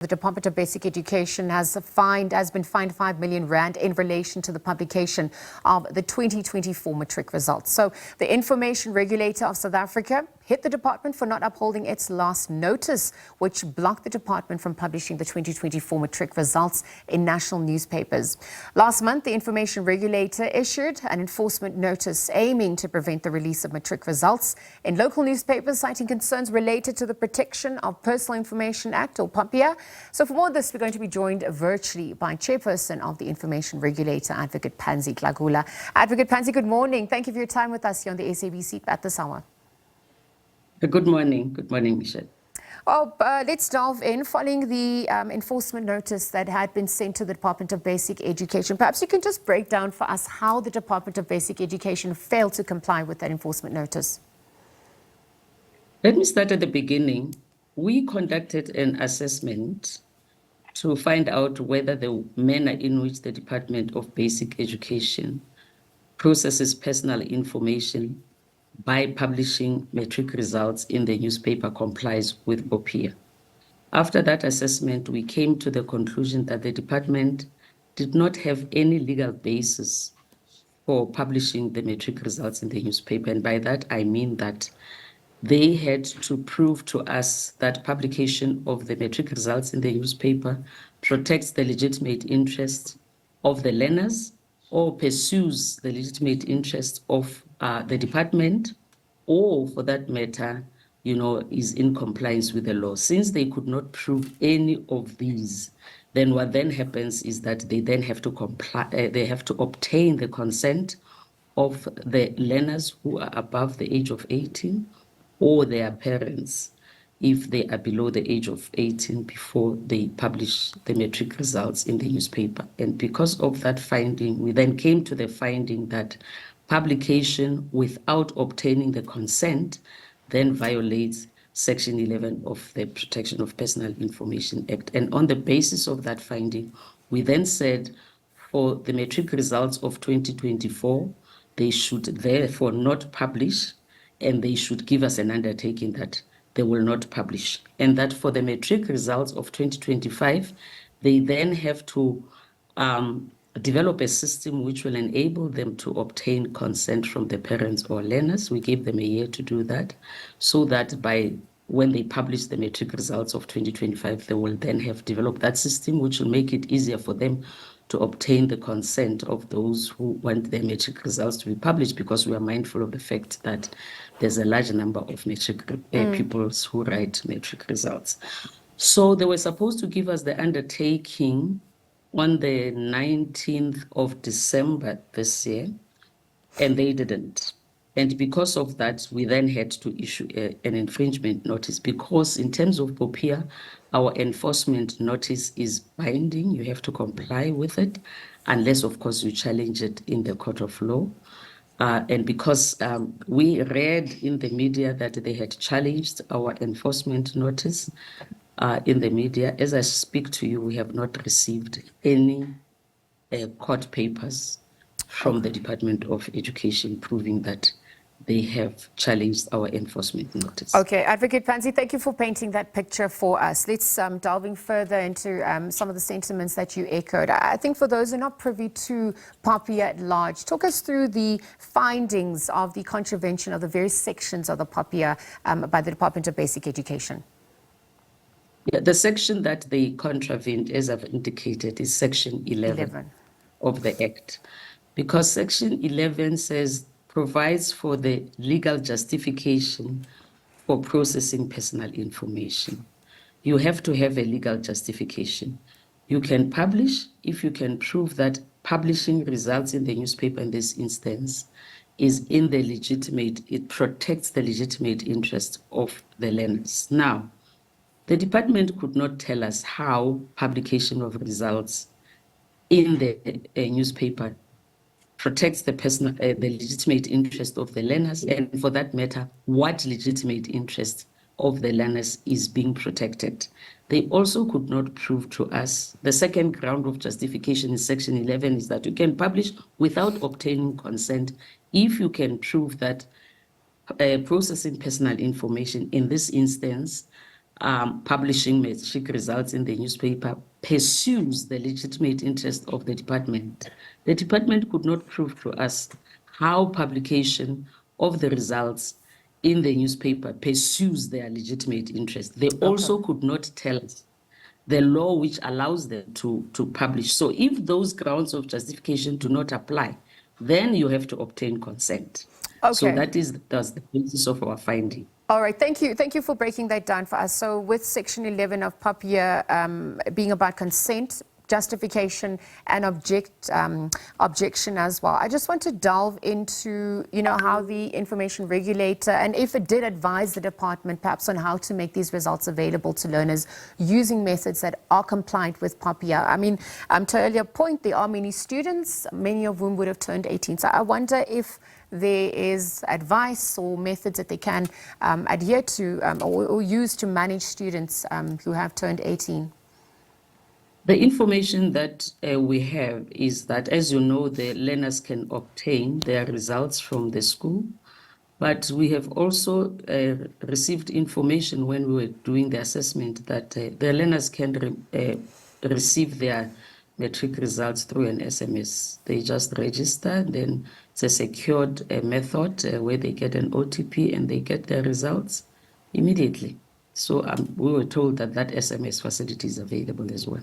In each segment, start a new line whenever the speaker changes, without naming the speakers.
The Department of Basic Education has been fined 5 million rand in relation to the publication of the 2024 Matric results. So the Information Regulator of South Africa hit the department for not upholding its last notice, which blocked the department from publishing the 2024 Matric results in national newspapers. Last month, the Information Regulator issued an enforcement notice aiming to prevent the release of Matric results in local newspapers, citing concerns related to the Protection of Personal Information Act, or Popia. So for more of this, we're going to be joined virtually by chairperson of the Information Regulator, Advocate Pansy Tlakula. Advocate Pansy, good morning. Thank you for your time with us here on the SABC at this hour.
Good morning. Good morning, Michelle.
Well, let's delve in. Following the enforcement notice that had been sent to the Department of Basic Education, perhaps you can just break down for us how the Department of Basic Education failed to comply with that enforcement notice.
Let me start at the beginning. We conducted an assessment to find out whether the manner in which the Department of Basic Education processes personal information by publishing matric results in the newspaper complies with Popia. After that assessment, we came to the conclusion that the department did not have any legal basis for publishing the matric results in the newspaper. And by that, I mean that they had to prove to us that publication of the matric results in the newspaper protects the legitimate interests of the learners or pursues the legitimate interests of the department, or for that matter, is in compliance with the law. Since they could not prove any of these, then what then happens is that they then have to comply, they have to obtain the consent of the learners who are above the age of 18 or their parents if they are below the age of 18 before they publish the matric results in the newspaper. And because of that finding, we then came to the finding that publication without obtaining the consent then violates Section 11 of the Protection of Personal Information Act. And on the basis of that finding, we then said for the matric results of 2024, they should therefore not publish, and they should give us an undertaking that they will not publish. And that for the matric results of 2025, they then have to develop a system which will enable them to obtain consent from the parents or learners. We gave them a year to do that, so that by when they publish the matric results of 2025, they will then have developed that system, which will make it easier for them to obtain the consent of those who want their matric results to be published, because we are mindful of the fact that there's a large number of matric pupils who write matric results. So they were supposed to give us the undertaking on the 19th of December this year, and they didn't. And because of that, we then had to issue an infringement notice, because in terms of Popia, our enforcement notice is binding. You have to comply with it, unless, of course, you challenge it in the court of law. And because we read in the media that they had challenged our enforcement notice in the media, as I speak to you, we have not received any court papers from the Department of Education proving that they have challenged our enforcement notice.
Okay, Advocate Pansy, thank you for painting that picture for us. Let's delving further into some of the sentiments that you echoed. I think for those who are not privy to Popia at large, talk us through the findings of the contravention of the various sections of the Popia by the Department of Basic Education.
Yeah, the section that they contravened, as I've indicated, is Section 11. Of the Act. Because Section 11 provides for the legal justification for processing personal information. You have to have a legal justification. You can publish if you can prove that publishing results in the newspaper in this instance is in the legitimate, it protects the legitimate interest of the learners. Now, the department could not tell us how publication of results in the newspaper protects the personal, the legitimate interest of the learners, and for that matter, what legitimate interest of the learners is being protected. They also could not prove to us. The second ground of justification in Section 11 is that you can publish without obtaining consent if you can prove that processing personal information in this instance publishing matric results in the newspaper pursues the legitimate interest of the department. The department could not prove to us how publication of the results in the newspaper pursues their legitimate interest. They also could not tell us the law which allows them to publish. So if those grounds of justification do not apply, then you have to obtain consent. So that's the basis of our finding.
All right, thank you. Thank you for breaking that down for us. So with Section 11 of Popia being about consent, justification and objection as well, I just want to delve into, how the Information Regulator, and if it did advise the department perhaps on how to make these results available to learners using methods that are compliant with Popia. I mean, to earlier point, there are many students, many of whom would have turned 18. So I wonder if there is advice or methods that they can adhere to or use to manage students who have turned 18.
The information that we have is that, as you know, the learners can obtain their results from the school, but we have also received information when we were doing the assessment that the learners can receive their matric results through an SMS. They just register, then it's a secured method where they get an OTP and they get their results immediately. So we were told that that SMS facility is available as well.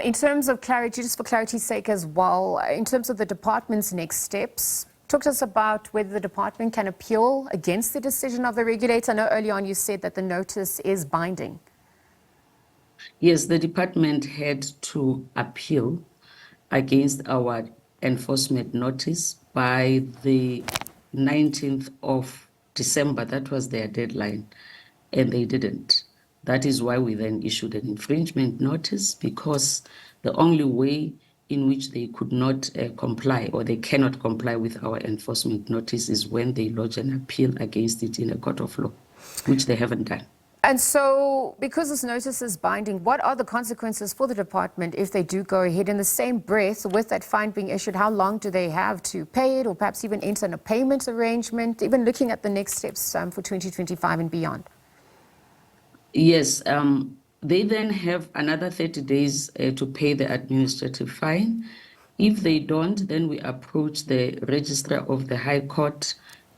In terms of clarity, just for clarity's sake as well, in terms of the department's next steps, talk to us about whether the department can appeal against the decision of the regulator. I know early on you said that the notice is binding.
Yes, the department had to appeal against our enforcement notice by the 19th of December. That was their deadline, and they didn't. That is why we then issued an infringement notice, because the only way in which they could not comply, or they cannot comply with our enforcement notice, is when they lodge an appeal against it in a court of law, which they haven't done.
And so, because this notice is binding, what are the consequences for the department if they do go ahead? In the same breath, with that fine being issued, how long do they have to pay it, or perhaps even enter a payment arrangement, even looking at the next steps for 2025 and beyond?
Yes, they then have another 30 days to pay the administrative fine. If they don't, then we approach the registrar of the High Court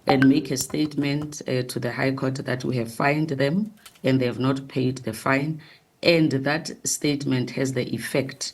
and make a statement to the High Court that we have fined them and they have not paid the fine. And that statement has the effect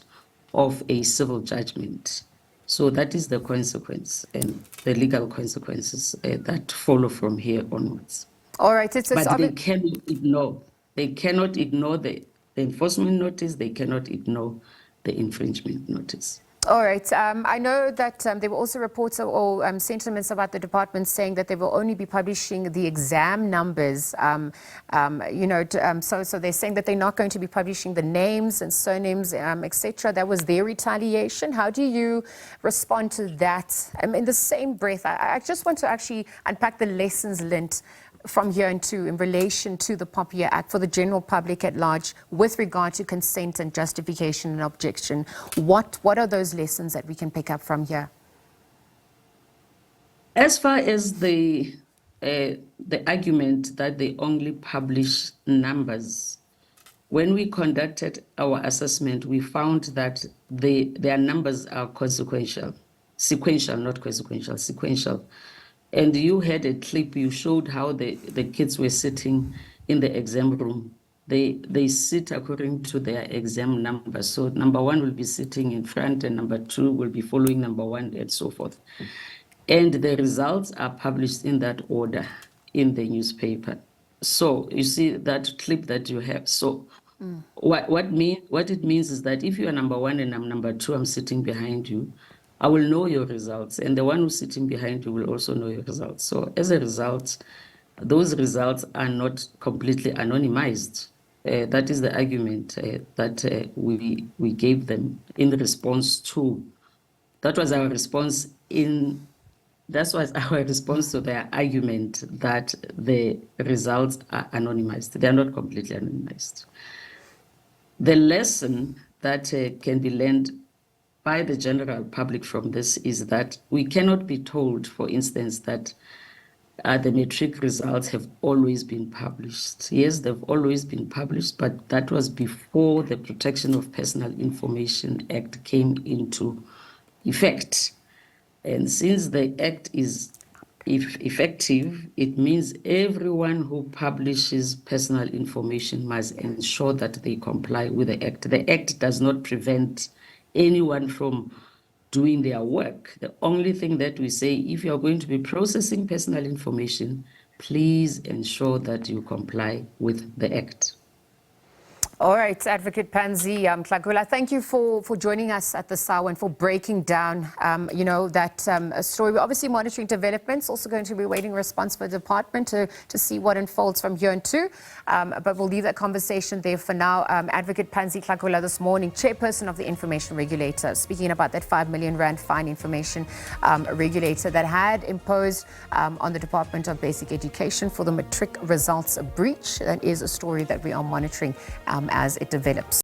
of a civil judgment. So that is the consequence and the legal consequences that follow from here onwards.
All right.
But they cannot ignore. They cannot ignore the enforcement notice. They cannot ignore the infringement notice.
All right. I know that there were also reports or sentiments about the department saying that they will only be publishing the exam numbers. So they're saying that they're not going to be publishing the names and surnames, etc. That was their retaliation. How do you respond to that? In the same breath, I just want to actually unpack the lessons learned from here in relation to the Popia Act for the general public at large with regard to consent and justification and objection. What are those lessons that we can pick up from here?
As far as the argument that they only publish numbers, when we conducted our assessment, we found that their numbers are sequential, not consequential, sequential. And you had a clip, you showed how the kids were sitting in the exam room. They sit according to their exam number. So number one will be sitting in front and number two will be following number one and so forth. And the results are published in that order in the newspaper. So you see that clip that you have. So what it means is that if you are number one and I'm number two, I'm sitting behind you, I will know your results, and the one who's sitting behind you will also know your results. So as a result, those results are not completely anonymized. That is the argument that we gave them in response to. That was our response to their argument that the results are anonymized. They are not completely anonymized. The lesson that can be learned by the general public from this is that we cannot be told, for instance, that the Matric results have always been published. Yes, they've always been published, but that was before the Protection of Personal Information Act came into effect. And since the Act is effective, it means everyone who publishes personal information must ensure that they comply with the Act. The Act does not prevent anyone from doing their work. The only thing that we say, if you're going to be processing personal information, please ensure that you comply with the Act.
All right, Advocate Pansy Tlakula, thank you for joining us at this hour and for breaking down, that story. We're obviously monitoring developments, also going to be waiting a response for the department to see what unfolds from here on too. But we'll leave that conversation there for now. Advocate Pansy Tlakula this morning, chairperson of the Information Regulator, speaking about that 5 million rand fine Information Regulator that had imposed on the Department of Basic Education for the Matric results breach. That is a story that we are monitoring as it develops.